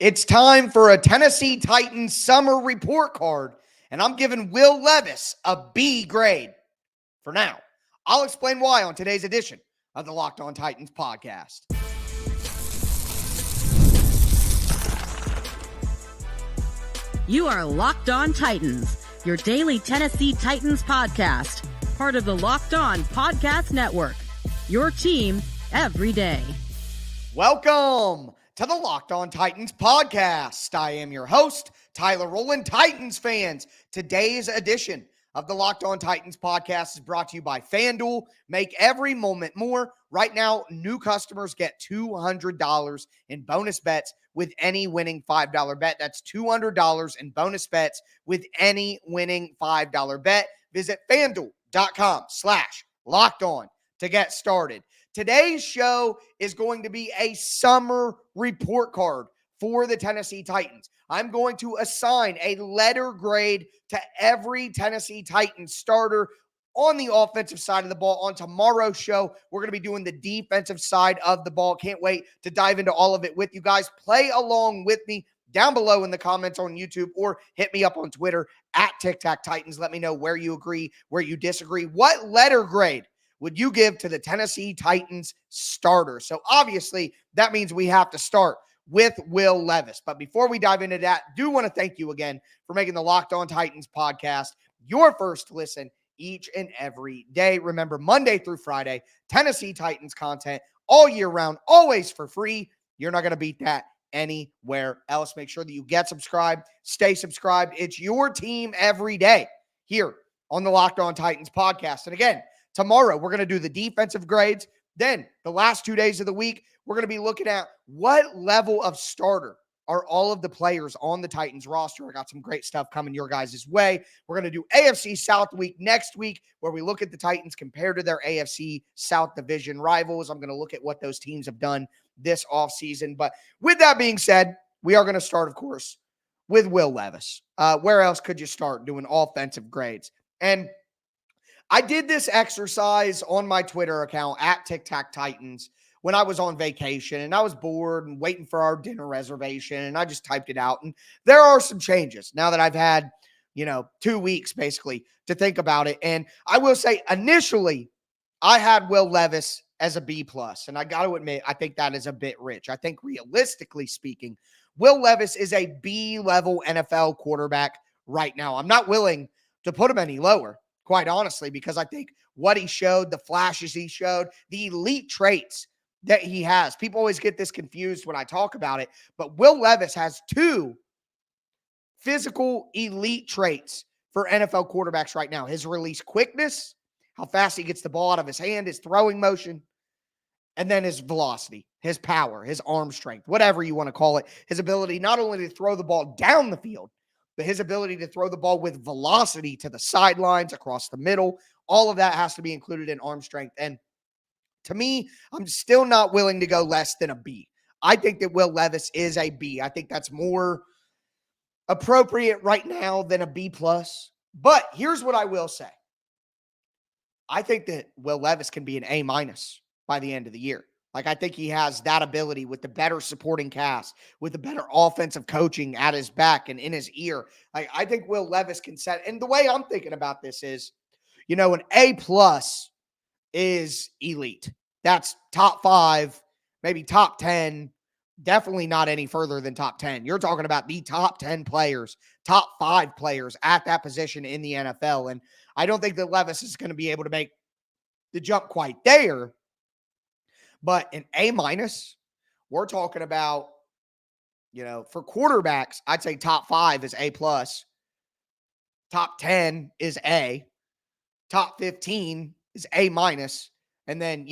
It's time for a Tennessee Titans summer report card, and I'm giving Will Levis a B grade for now. I'll explain why on today's edition of the Locked On Titans podcast. You are Locked On Titans, your daily Tennessee Titans podcast, part of the Locked On Podcast Network, your team every day. Welcome to the Locked On Titans podcast. I am your host, Tyler Rowland. Titans fans, today's edition of the Locked On Titans podcast is brought to you by FanDuel. Make every moment more. Right now, new customers get $200 in bonus bets with any winning $5 bet. That's $200 in bonus bets with any winning $5 bet. Visit FanDuel.com/LockedOn to get started. Today's show is going to be a summer report card for the Tennessee Titans. I'm going to assign a letter grade to every Tennessee Titans starter on the offensive side of the ball. On tomorrow's show, we're going to be doing the defensive side of the ball. Can't wait to dive into all of it with you guys. Play along with me down below in the comments on YouTube or hit me up on Twitter at TicTacTitans. Let me know where you agree, where you disagree. What letter grade would you give to the Tennessee Titans starter? So obviously that means we have to start with Will Levis. But before we dive into that, do want to thank you again for making the Locked On Titans podcast your first listen each and every day. Remember, Monday through Friday, Tennessee Titans content all year round, always for free. You're not going to beat that anywhere else. Make sure that you get subscribed, stay subscribed. It's your team every day here on the Locked On Titans podcast. And again, tomorrow, we're going to do the defensive grades. Then the last 2 days of the week, we're going to be looking at what level of starter are all of the players on the Titans roster. I got some great stuff coming your guys' way. We're going to do AFC South week next week, where we look at the Titans compared to their AFC South division rivals. I'm going to look at what those teams have done this offseason. But with that being said, we are going to start, of course, with Will Levis. Where else could you start doing offensive grades? And I did this exercise on my Twitter account at TicTacTitans when I was on vacation and I was bored and waiting for our dinner reservation, and I just typed it out. And there are some changes now that I've had, 2 weeks basically to think about it. And I will say initially I had Will Levis as a B+, and I got to admit, I think that is a bit rich. I think realistically speaking, Will Levis is a B-level NFL quarterback right now. I'm not willing to put him any lower, quite honestly, because I think what he showed, the flashes he showed, the elite traits that he has. People always get this confused when I talk about it, but Will Levis has 2 physical elite traits for NFL quarterbacks right now. His release quickness, how fast he gets the ball out of his hand, his throwing motion, and then his velocity, his power, his arm strength, whatever you want to call it. His ability not only to throw the ball down the field, but his ability to throw the ball with velocity to the sidelines, across the middle. All of that has to be included in arm strength. And to me, I'm still not willing to go less than a B. I think that Will Levis is a B. I think that's more appropriate right now than a B+. But here's what I will say. I think that Will Levis can be an A- by the end of the year. Like, I think he has that ability with the better supporting cast, with the better offensive coaching at his back and in his ear. Like, I think Will Levis can set, and the way I'm thinking about this is, an A+ is elite. That's top 5, maybe top 10, definitely not any further than top 10. You're talking about the top 10 players, top 5 players at that position in the NFL. And I don't think that Levis is going to be able to make the jump quite there. But an A-, we're talking about, for quarterbacks, I'd say top 5 is A+, top 10 is A, top 15 is A-, and then,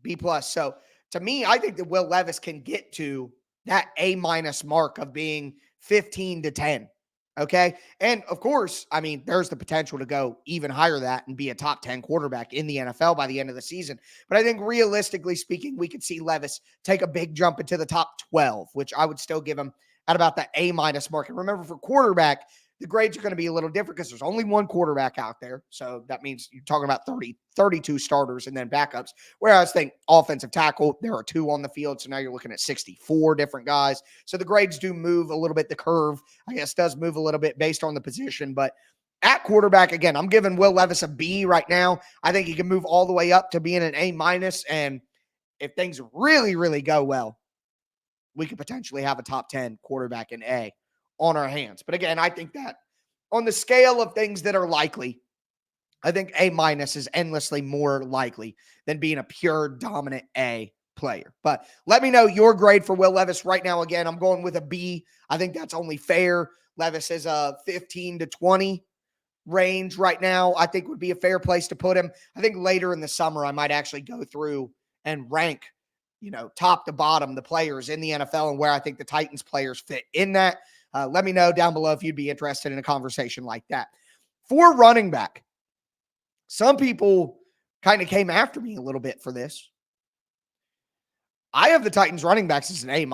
B+. So to me, I think that Will Levis can get to that A- mark of being 15 to 10. Okay. And of course, I mean, there's the potential to go even higher than that and be a top 10 quarterback in the NFL by the end of the season. But I think realistically speaking, we could see Levis take a big jump into the top 12, which I would still give him at about the A- mark. And remember, for quarterback, the grades are going to be a little different because there's only one quarterback out there. So that means you're talking about 32 starters and then backups. Whereas think offensive tackle, there are 2 on the field. So now you're looking at 64 different guys. So the grades do move a little bit. The curve, I guess, does move a little bit based on the position. But at quarterback, again, I'm giving Will Levis a B right now. I think he can move all the way up to being an A-. And if things really, really go well, we could potentially have a top 10 quarterback in A on our hands. But again, I think that on the scale of things that are likely, I think A- is endlessly more likely than being a pure dominant A player. But let me know your grade for Will Levis right now. Again, I'm going with a B. I think that's only fair. Levis is a 15 to 20 range right now. I think would be a fair place to put him. I think later in the summer, I might actually go through and rank, top to bottom, the players in the NFL and where I think the Titans players fit in that. Let me know down below if you'd be interested in a conversation like that. For running back, some people kind of came after me a little bit for this. I have the Titans running backs as an A-.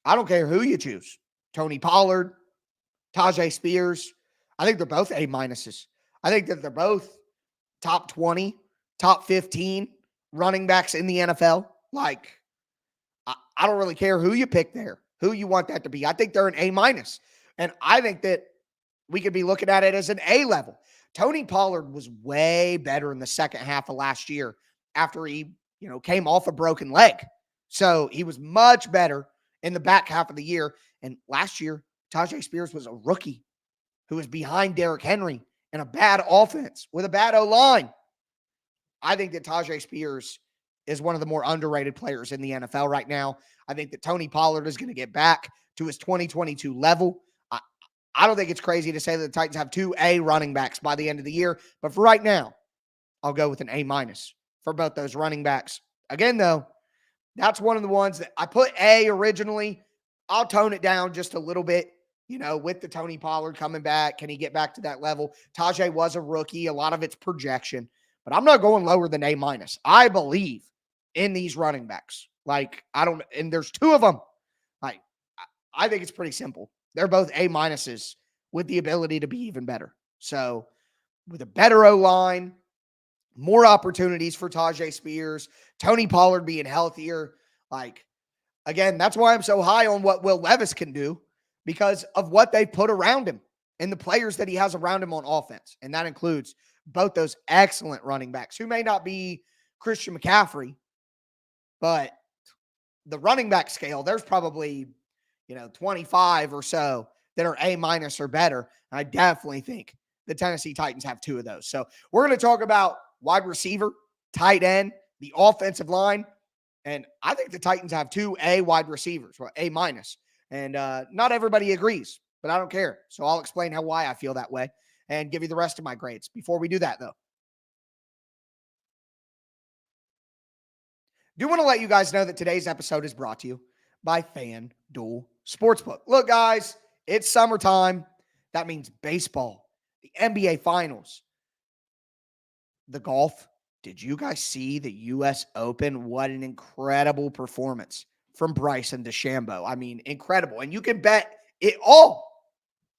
I don't care who you choose. Tony Pollard, Tajay Spears. I think they're both A-. I think that they're both top 20, top 15 running backs in the NFL. Like, I don't really care who you pick there, who you want that to be. I think they're an A-. And I think that we could be looking at it as an A level. Tony Pollard was way better in the second half of last year after he, came off a broken leg. So he was much better in the back half of the year. And last year, Tajay Spears was a rookie who was behind Derrick Henry in a bad offense with a bad O-line. I think that Tajay Spears is one of the more underrated players in the NFL right now. I think that Tony Pollard is going to get back to his 2022 level. I don't think it's crazy to say that the Titans have 2 A running backs by the end of the year. But for right now, I'll go with an A- for both those running backs. Again, though, that's one of the ones that I put A originally. I'll tone it down just a little bit, with the Tony Pollard coming back. Can he get back to that level? Tajay was a rookie. A lot of it's projection. But I'm not going lower than A-. I believe in these running backs. And there's 2 of them. I think it's pretty simple. They're both A- with the ability to be even better. So with a better O-line, more opportunities for Tajay Spears, Tony Pollard being healthier. Again, that's why I'm so high on what Will Levis can do because of what they put around him and the players that he has around him on offense. And that includes both those excellent running backs who may not be Christian McCaffrey, but the running back scale, there's probably, 25 or so that are A- or better. And I definitely think the Tennessee Titans have 2 of those. So we're going to talk about wide receiver, tight end, the offensive line. And I think the Titans have 2 A wide receivers, or A-. And not everybody agrees, but I don't care. So I'll explain why I feel that way and give you the rest of my grades. Before we do that, though, do want to let you guys know that today's episode is brought to you by FanDuel Sportsbook. Look, guys, it's summertime. That means baseball, the NBA Finals, the golf. Did you guys see the U.S. Open? What an incredible performance from Bryson DeChambeau. I mean, incredible. And you can bet it all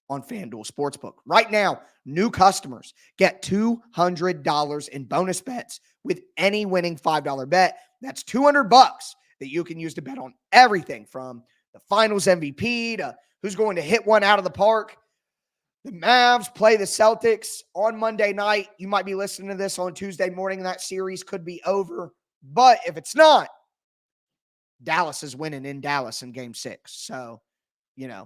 on FanDuel Sportsbook. Right now, new customers get $200 in bonus bets with any winning $5 bet. That's $200 that you can use to bet on everything from the Finals MVP to who's going to hit one out of the park. The Mavs play the Celtics on Monday night. You might be listening to this on Tuesday morning. That series could be over. But if it's not, Dallas is winning in Dallas in Game 6. So,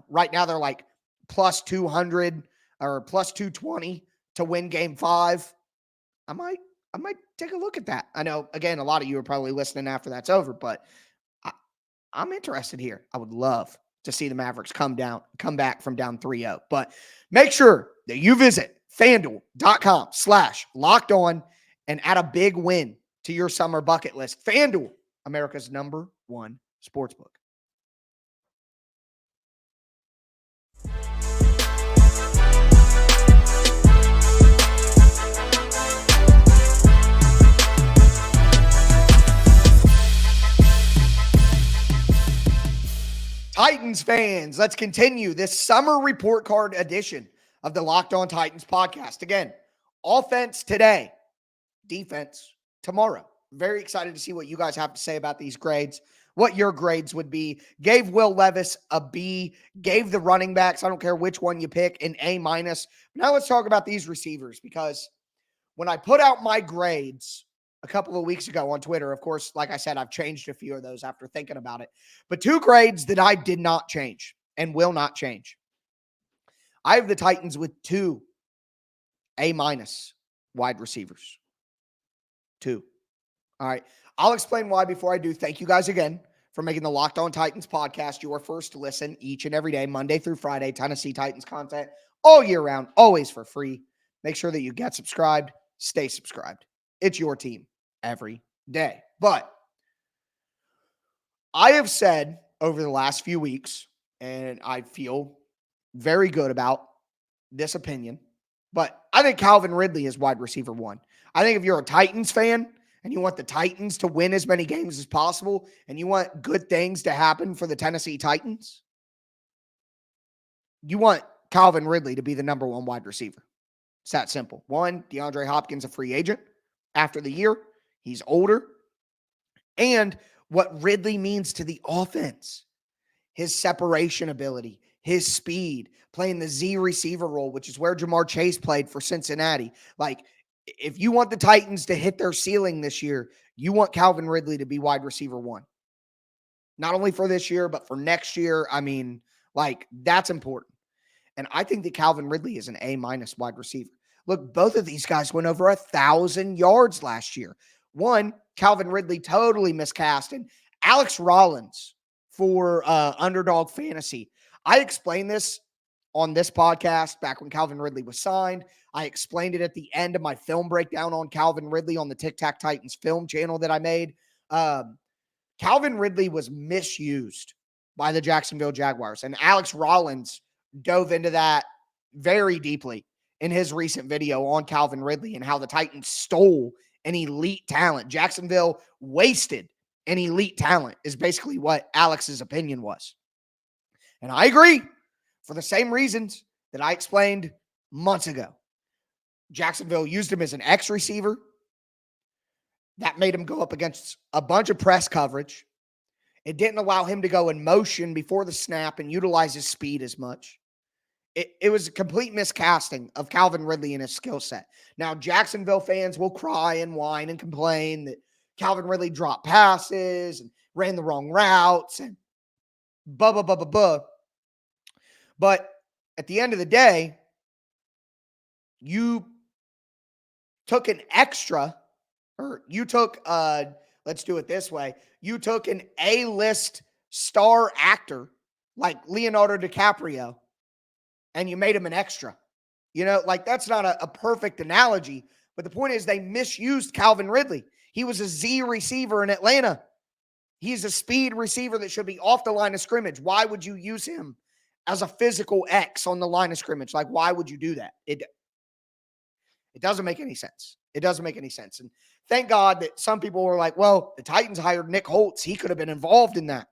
right now they're like plus 200 or plus 220 to win Game 5. I might take a look at that. I know, again, a lot of you are probably listening after that's over, but I'm interested here. I would love to see the Mavericks come back from down 3-0. But make sure that you visit FanDuel.com/lockedon and add a big win to your summer bucket list. FanDuel, America's #1 sportsbook. Titans fans, let's continue this summer report card edition of the Locked On Titans podcast. Again, offense today, defense tomorrow. Very excited to see what you guys have to say about these grades, what your grades would be. Gave Will Levis a B, gave the running backs, I don't care which one you pick, an A minus. Now let's talk about these receivers, because when I put out my grades a couple of weeks ago on Twitter, of course, like I said, I've changed a few of those after thinking about it, but 2 grades that I did not change and will not change. I have the Titans with 2 A minus wide receivers. 2. All right. I'll explain why before I do. Thank you guys again for making the Locked On Titans podcast your first listen each and every day, Monday through Friday. Tennessee Titans content all year round, always for free. Make sure that you get subscribed, stay subscribed. It's your team every day. But I have said over the last few weeks, and I feel very good about this opinion, but I think Calvin Ridley is wide receiver 1. I think if you're a Titans fan and you want the Titans to win as many games as possible and you want good things to happen for the Tennessee Titans, you want Calvin Ridley to be the number 1 wide receiver. It's that simple. 1, DeAndre Hopkins, a free agent after the year. He's older. And what Ridley means to the offense, his separation ability, his speed, playing the Z receiver role, which is where Jamar Chase played for Cincinnati. Like, if you want the Titans to hit their ceiling this year, you want Calvin Ridley to be wide receiver 1. Not only for this year, but for next year. I mean, like, that's important. And I think that Calvin Ridley is an A minus wide receiver. Look, both of these guys went over 1,000 yards last year. One, Calvin Ridley totally miscast. And Alex Rollins for Underdog Fantasy. I explained this on this podcast back when Calvin Ridley was signed. I explained it at the end of my film breakdown on Calvin Ridley on the Tic Tac Titans film channel that I made. Calvin Ridley was misused by the Jacksonville Jaguars. And Alex Rollins dove into that very deeply in his recent video on Calvin Ridley and how the Titans stole an elite talent. Jacksonville wasted an elite talent is basically what Alex's opinion was. And I agree for the same reasons that I explained months ago. Jacksonville used him as an X receiver. That made him go up against a bunch of press coverage. It didn't allow him to go in motion before the snap and utilize his speed as much. It was a complete miscasting of Calvin Ridley and his skill set. Now, Jacksonville fans will cry and whine and complain that Calvin Ridley dropped passes and ran the wrong routes and blah, blah, blah, blah, blah. But at the end of the day, you took an extra, or you took, let's do it this way. You took an A-list star actor like Leonardo DiCaprio and you made him an extra. You know, like, that's not a perfect analogy, but the point is they misused Calvin Ridley. He was a Z receiver in Atlanta. He's a speed receiver that should be off the line of scrimmage. Why would you use him as a physical X on the line of scrimmage? Like, why would you do that? It doesn't make any sense. It doesn't make any sense. And thank God that some people were like, well, the Titans hired Nick Holtz. He could have been involved in that.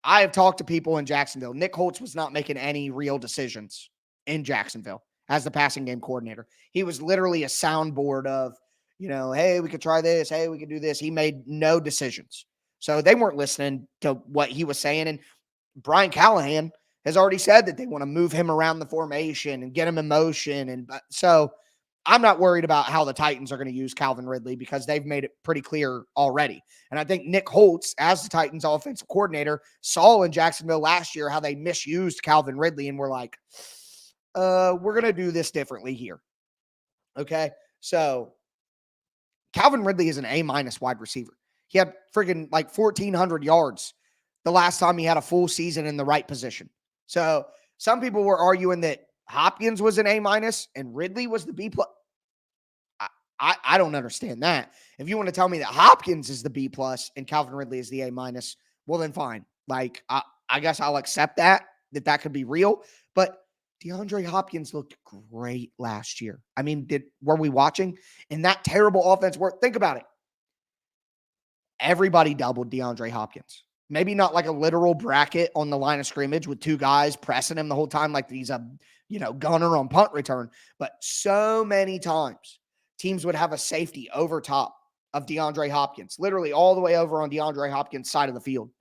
I have talked to people in Jacksonville. Nick Holtz was not making any real decisions in Jacksonville as the passing game coordinator. He was literally a soundboard of, you know, hey, we could try this. Hey, we could do this. He made no decisions. So they weren't listening to what he was saying. And Brian Callahan has already said that they want to move him around the formation and get him in motion. And so I'm not worried about how the Titans are going to use Calvin Ridley because they've made it pretty clear already. And I think Nick Holtz, as the Titans offensive coordinator, saw in Jacksonville last year how they misused Calvin Ridley and were like, we're going to do this differently here. Okay. So Calvin Ridley is an A-minus wide receiver. He had friggin' like 1,400 yards the last time he had a full season in the right position. So some people were arguing that Hopkins was an A-minus and Ridley was the B+. I don't understand that. If you want to tell me that Hopkins is the B+ and Calvin Ridley is the A-minus, well then fine. Like, I guess I'll accept that could be real. But DeAndre Hopkins looked great last year. I mean, were we watching? In that terrible offense, think about it. Everybody doubled DeAndre Hopkins. Maybe not like a literal bracket on the line of scrimmage with two guys pressing him the whole time like he's a, gunner on punt return. But so many times teams would have a safety over top of DeAndre Hopkins, literally all the way over on DeAndre Hopkins' side of the field.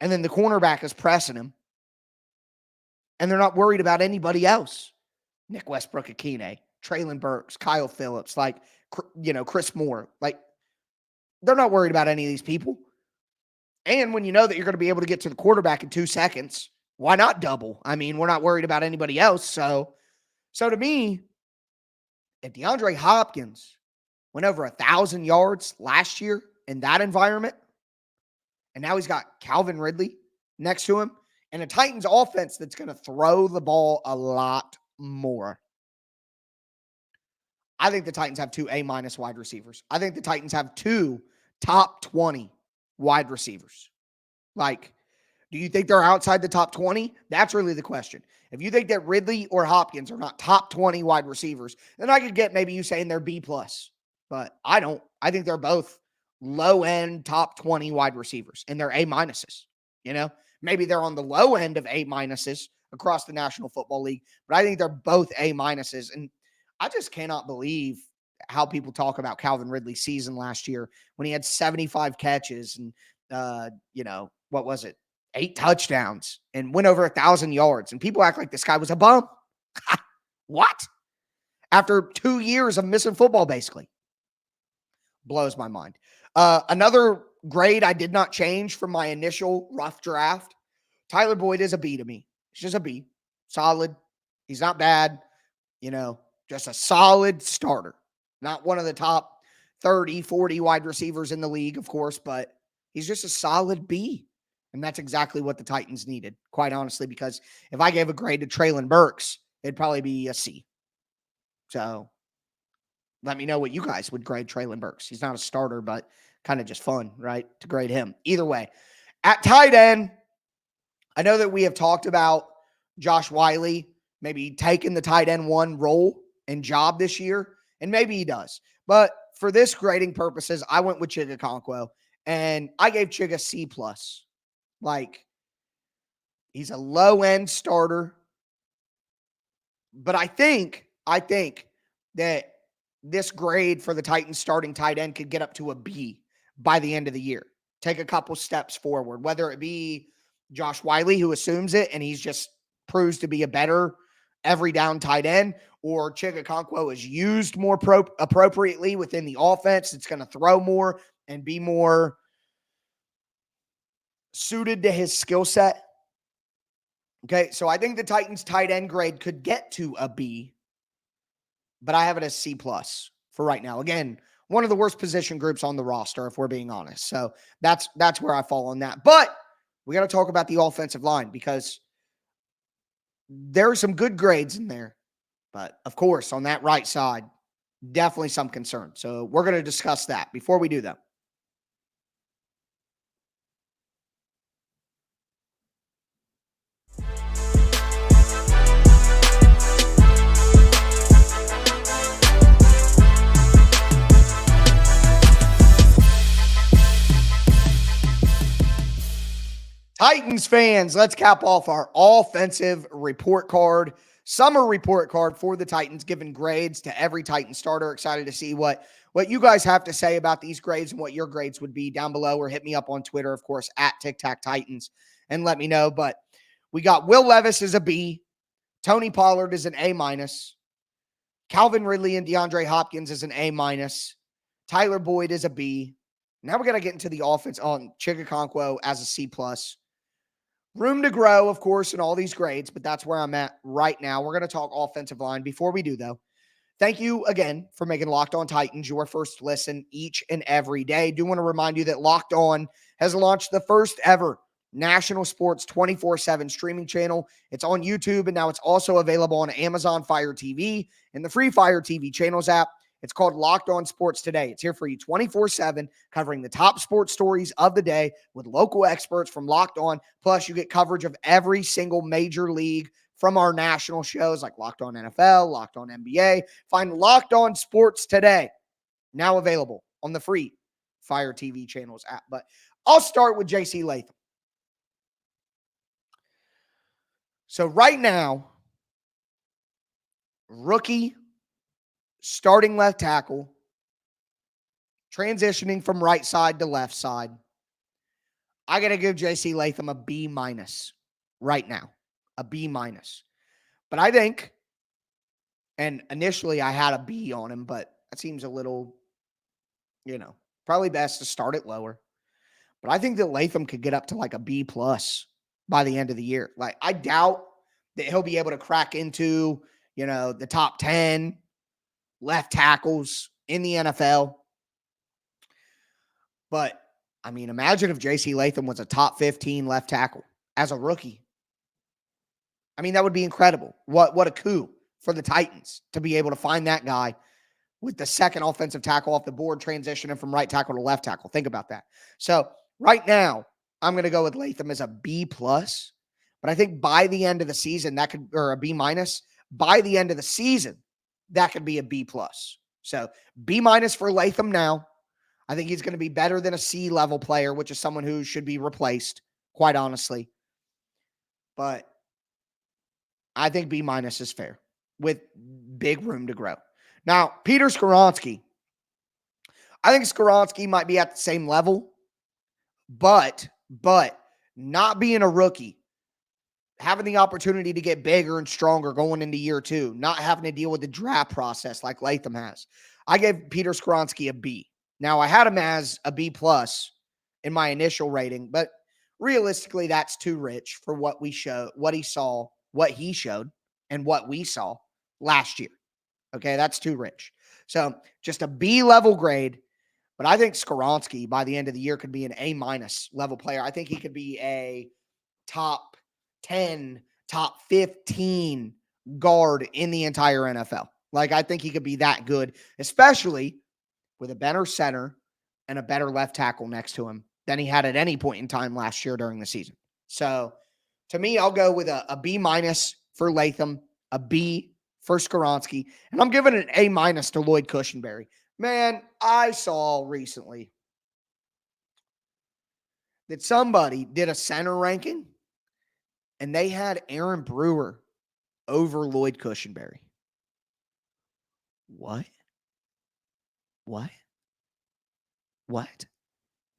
And then the cornerback is pressing him. And they're not worried about anybody else. Nick Westbrook-Akine, Traylon Burks, Kyle Phillips, Chris Moore. They're not worried about any of these people. And when you know that you're going to be able to get to the quarterback in 2 seconds, why not double? I mean, we're not worried about anybody else. So to me, if DeAndre Hopkins went over 1,000 yards last year in that environment, and now he's got Calvin Ridley next to him, and a Titans offense that's going to throw the ball a lot more. I think the Titans have 2 A- wide receivers. I think the Titans have 2 top 20 wide receivers. Do you think they're outside the top 20? That's really the question. If you think that Ridley or Hopkins are not top 20 wide receivers, then I could get maybe you saying they're B+. But I don't. I think they're both low-end top 20 wide receivers, and they're A-. Maybe they're on the low end of A- across the National Football League, but I think they're both A-. And I just cannot believe how people talk about Calvin Ridley's season last year when he had 75 catches and, what was it? 8 touchdowns and went over 1,000 yards. And people act like this guy was a bum. What? After 2 years of missing football, basically. Blows my mind. Another grade I did not change from my initial rough draft. Tyler Boyd is a B to me. It's just a B. Solid. He's not bad. Just a solid starter. Not one of the top 30, 40 wide receivers in the league, of course, but he's just a solid B. And that's exactly what the Titans needed, quite honestly, because if I gave a grade to Traylon Burks, it'd probably be a C. So let me know what you guys would grade Traylon Burks. He's not a starter, but kind of just fun, right, to grade him. Either way, at tight end, I know that we have talked about Josh Wiley maybe taking the tight end 1 role and job this year, and maybe he does. But for this grading purposes, I went with Chig Okonkwo, and I gave Chig a C+. He's a low-end starter, but I think that this grade for the Titans starting tight end could get up to a B by the end of the year. Take a couple steps forward, whether it be Josh Wiley, who assumes it, and he's just proves to be a better every down tight end, or Chig Okonkwo is used more appropriately within the offense. It's going to throw more and be more suited to his skill set. Okay, so I think the Titans tight end grade could get to a B, but I have it as C+ for right now. Again, one of the worst position groups on the roster, if we're being honest. So that's where I fall on that. But we got to talk about the offensive line because there are some good grades in there. But, of course, on that right side, definitely some concern. So we're going to discuss that before we do that. Titans fans, let's cap off our offensive report card, summer report card for the Titans, giving grades to every Titan starter. Excited to see what you guys have to say about these grades and what your grades would be down below, or hit me up on Twitter, of course, at TicTacTitans, and let me know. But we got Will Levis as a B, Tony Pollard is an A-, Calvin Ridley and DeAndre Hopkins is an A-, Tyler Boyd is a B. Now we're going to get into the offense on Chig Okonkwo as a C+. Room to grow, of course, in all these grades, but that's where I'm at right now. We're going to talk offensive line. Before we do, though, thank you again for making Locked On Titans your first listen each and every day. Do want to remind you that Locked On has launched the first ever national sports 24/7 streaming channel. It's on YouTube, and now it's also available on Amazon Fire TV and the free Fire TV channels app. It's called Locked On Sports Today. It's here for you 24/7, covering the top sports stories of the day with local experts from Locked On. Plus, you get coverage of every single major league from our national shows like Locked On NFL, Locked On NBA. Find Locked On Sports Today, now available on the free Fire TV channels app. But I'll start with J.C. Latham. So right now, rookie, starting left tackle, transitioning from right side to left side. I got to give J.C. Latham a B- right now, a B-. But I think, and initially I had a B on him, but that seems a little, probably best to start it lower. But I think that Latham could get up to like a B+ by the end of the year. Like, I doubt that he'll be able to crack into, the top 10 left tackles in the NFL. But, I mean, imagine if J.C. Latham was a top 15 left tackle as a rookie. I mean, that would be incredible. What a coup for the Titans to be able to find that guy with the second offensive tackle off the board, transitioning from right tackle to left tackle. Think about that. So right now, I'm going to go with Latham as a B+, but I think by the end of the season, or a B-. By the end of the season, that could be a B+. So B- for Latham now. I think he's going to be better than a C-level player, which is someone who should be replaced, quite honestly. But I think B- is fair with big room to grow. Now, Peter Skoronski. I think Skoronski might be at the same level, but not being a rookie, having the opportunity to get bigger and stronger going into year 2, not having to deal with the draft process like Latham has. I gave Peter Skoronski a B. Now, I had him as a B+ in my initial rating, but realistically, that's too rich for what he showed, and what we saw last year. Okay, that's too rich. So just a B-level grade, but I think Skoronski by the end of the year could be an A- level player. I think he could be a top 10, top 15 guard in the entire NFL. Like, I think he could be that good, especially with a better center and a better left tackle next to him than he had at any point in time last year during the season. So to me, I'll go with a B- for Latham, a B for Skoronski, and I'm giving an A- to Lloyd Cushenberry. Man, I saw recently that somebody did a center ranking and they had Aaron Brewer over Lloyd Cushenberry. What? What?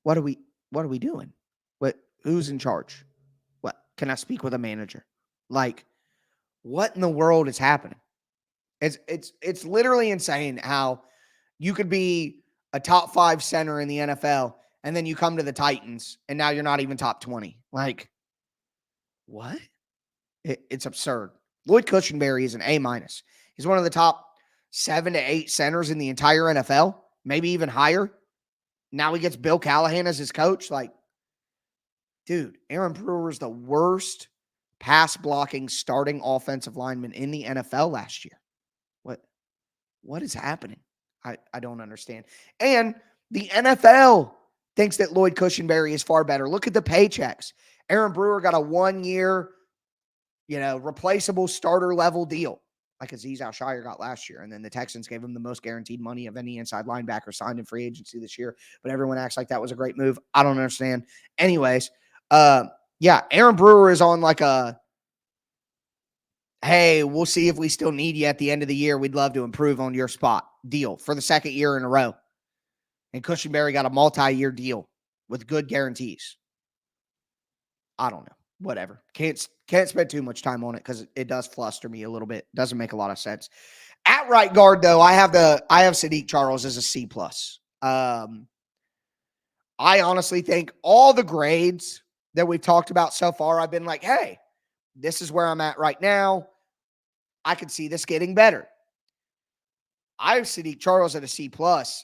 What are we doing? Who's in charge? What? Can I speak with a manager? Like, what in the world is happening? It's literally insane how you could be a top 5 center in the NFL and then you come to the Titans and now you're not even top 20. Like, what? It's absurd. Lloyd Cushenberry is an A-. He's one of the top 7 to 8 centers in the entire NFL, maybe even higher. Now he gets Bill Callahan as his coach. Like, dude, Aaron Brewer is the worst pass blocking starting offensive lineman in the NFL last year. What is happening? I don't understand. And the NFL thinks that Lloyd Cushenberry is far better. Look at the paychecks. Aaron Brewer got a 1-year, replaceable starter level deal like Azeez Al-Shire got last year. And then the Texans gave him the most guaranteed money of any inside linebacker signed in free agency this year. But everyone acts like that was a great move. I don't understand. Anyways, Aaron Brewer is on like a, hey, we'll see if we still need you at the end of the year. We'd love to improve on your spot deal for the second year in a row. And Cushenberry got a multi-year deal with good guarantees. I don't know. Whatever. Can't spend too much time on it because it does fluster me a little bit. Doesn't make a lot of sense. At right guard, though, I have Sadiq Charles as a C+. I honestly think all the grades that we've talked about so far, I've been like, hey, this is where I'm at right now. I can see this getting better. I have Sadiq Charles at a C+,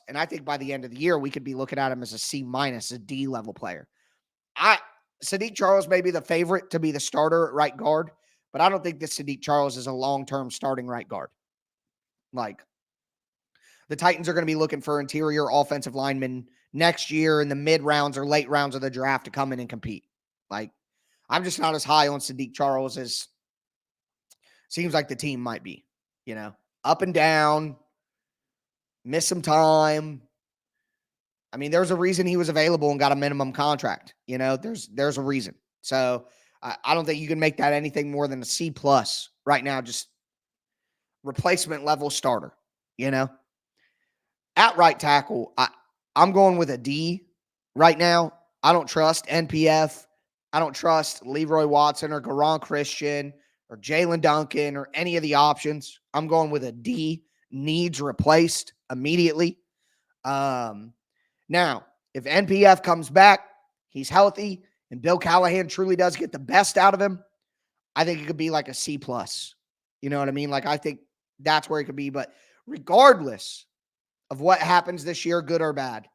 and I think by the end of the year, we could be looking at him as a C-, a D-level player. Sadiq Charles may be the favorite to be the starter at right guard, but I don't think that Sadiq Charles is a long-term starting right guard. Like, the Titans are going to be looking for interior offensive linemen next year in the mid-rounds or late rounds of the draft to come in and compete. Like, I'm just not as high on Sadiq Charles as seems like the team might be, up and down, miss some time, I mean, there's a reason he was available and got a minimum contract. There's a reason. So I don't think you can make that anything more than a C plus right now. Just replacement level starter. At right tackle, I'm going with a D right now. I don't trust NPF. I don't trust Leroy Watson or Garon Christian or Jalen Duncan or any of the options. I'm going with a D. Needs replaced immediately. Now, if NPF comes back, he's healthy, and Bill Callahan truly does get the best out of him, I think it could be like a C plus. You know what I mean? Like, I think that's where it could be. But regardless of what happens this year, good or bad,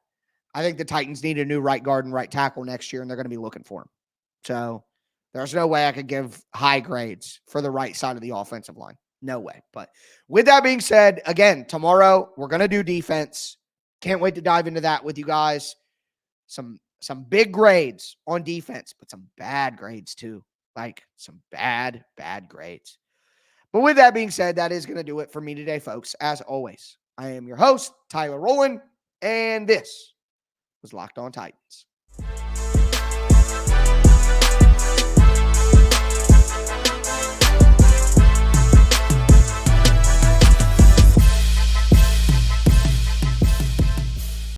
I think the Titans need a new right guard and right tackle next year, and they're going to be looking for him. So there's no way I could give high grades for the right side of the offensive line. No way. But with that being said, again, tomorrow we're going to do defense. Can't wait to dive into that with you guys. Some big grades on defense, but some bad grades too. Like some bad grades. But with that being said, that is going to do it for me today, folks. As always, I am your host, Tyler Rowland, and this was Locked On Titans.